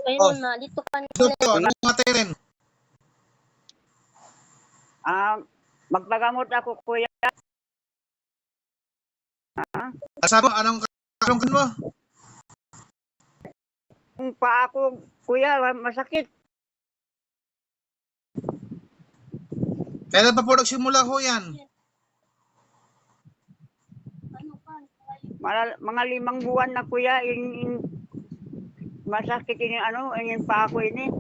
Ayun na, dito ka Dito, anong matay rin? Magpagamot ako, kuya. Sabi mo, anong karungkan mo? Yung paa ko, kuya, masakit. Kailan pa po nagsimula ho yan? Mga 5 buwan na, kuya. Masakit yung paa ko ini.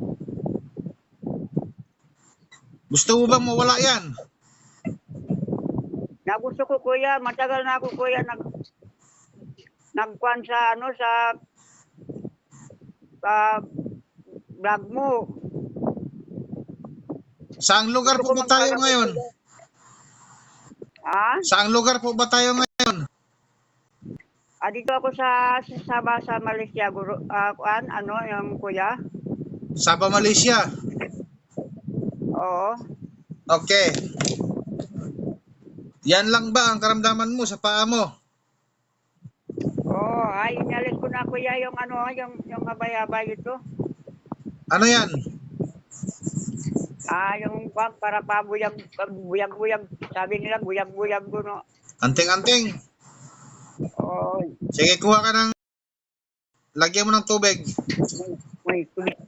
Gusto mo bang mawala yan? Nagusto ko, kuya. Matagal na ako, kuya. Nagkuhan sa vlog mo. Saang lugar po ba tayo ngayon? Saang lugar po ba tayo ngayon? Dito ako sa Malaysia, guru. Yung kuya? Sabah, Malaysia. Oo. Okay. Yan lang ba ang karamdaman mo sa paa mo? Oo, inalis ko na, kuya, yung abay-abay ito. Ano yan? Yung para buyag-buyag. Sabi nila, buyag-buyag ko, no? Anting-anting. Oo. Sige, kuha ka ng... Lagyan mo ng tubig. May tubig.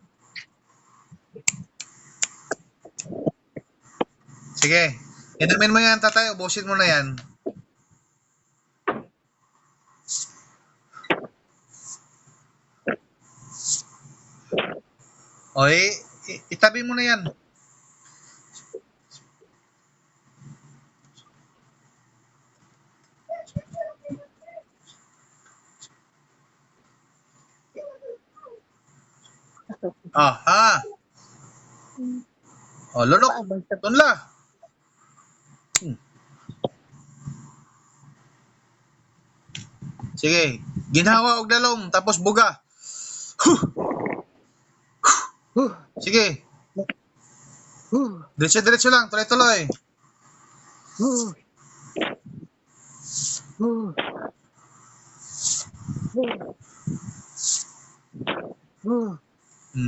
Sige. Inumin mo yan, tatay. Ubusin mo na yan. Oy, itabi mo na yan. Aha. Oh, lunok. Tunla. Sige. Ginhawa og dalom, tapos buga. Sige. Diretso-diretso lang, tuloy-tuloy.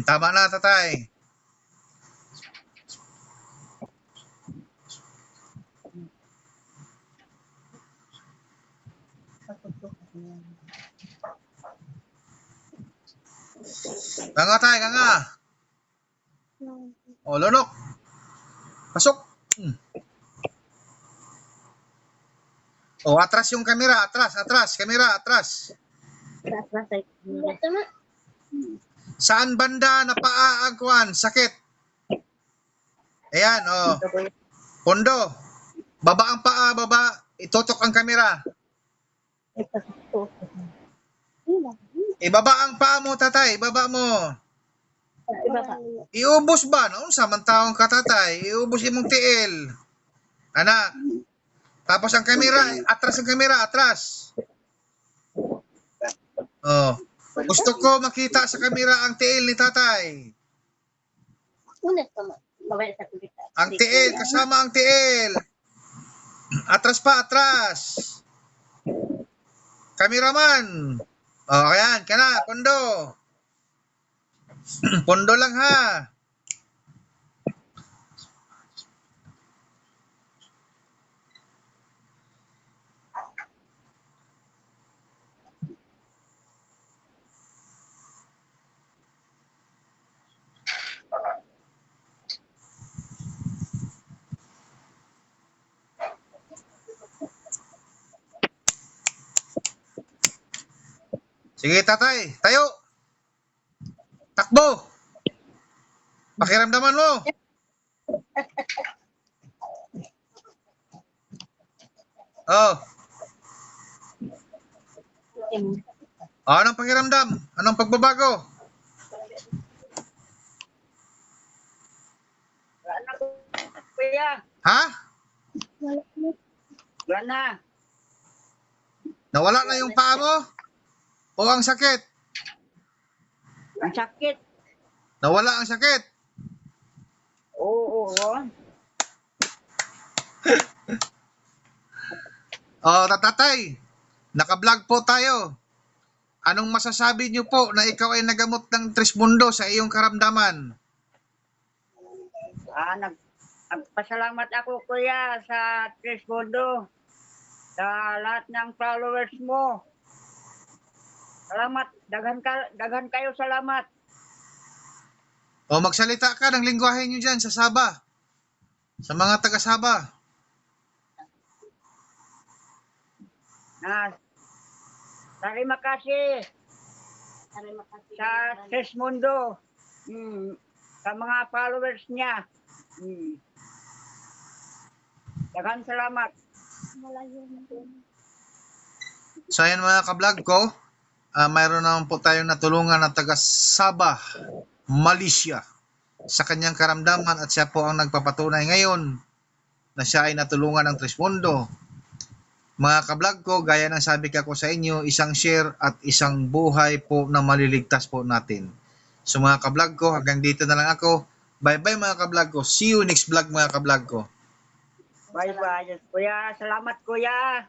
Tama na, tatay. Ganga tayo, ganga. O, lunok. Pasok. O, atras yung kamera. Atras. Kamera, atras. Saan banda na paa ang kuwan? Sakit. Ayan, o. Pondo. Baba ang paa, baba. Itutok ang kamera. Ibaba ang paa mo, tatay. Ibaba mo. Iubos ba? Noon, samantaong ka, tatay. Iubos imong tiil. Anak. Tapos ang kamera, atras ang kamera, atras. Oh. Gusto ko makita sa kamera ang tiil ni tatay. Ang tiil, kasama ang tiil. Atras pa, atras. Kameraman. Oh, ayan, kana, pondo. Pondo lang ha. Sige, tatay, tayo. Takbo. Pakiramdaman mo. Oh. Anong pakiramdam? Anong pagbabago? Kuya, Ha? wala na. Nawala na yung paa mo? O ang sakit? Ang sakit. Nawala ang sakit? Oo. Oh, tatay. Naka-vlog po tayo. Anong masasabi niyo po na ikaw ay nagamot ng Trismundo sa iyong karamdaman? Nagpasalamat ako kuya sa Trismundo, sa lahat ng followers mo. Salamat, daghan kayo salamat. O magsalita ka ng lingwahe niyo dyan sa Sabah. Sa mga taga Sabah. Terima kasih sa Trismundo. Sa mga followers niya. Daghan salamat. So ayan mga kablog ko, mayroon naman po tayong natulungan na taga Sabah, Malaysia sa kanyang karamdaman at siya po ang nagpapatunay ngayon na siya ay natulungan ng Trismundo. Mga kablog ko, gaya ng sabi ko sa inyo, isang share at isang buhay po na maliligtas po natin. So mga kablog ko, hanggang dito na lang ako. Bye-bye mga kablog ko. See you next vlog mga kablog ko. Bye-bye. Kuya, salamat kuya.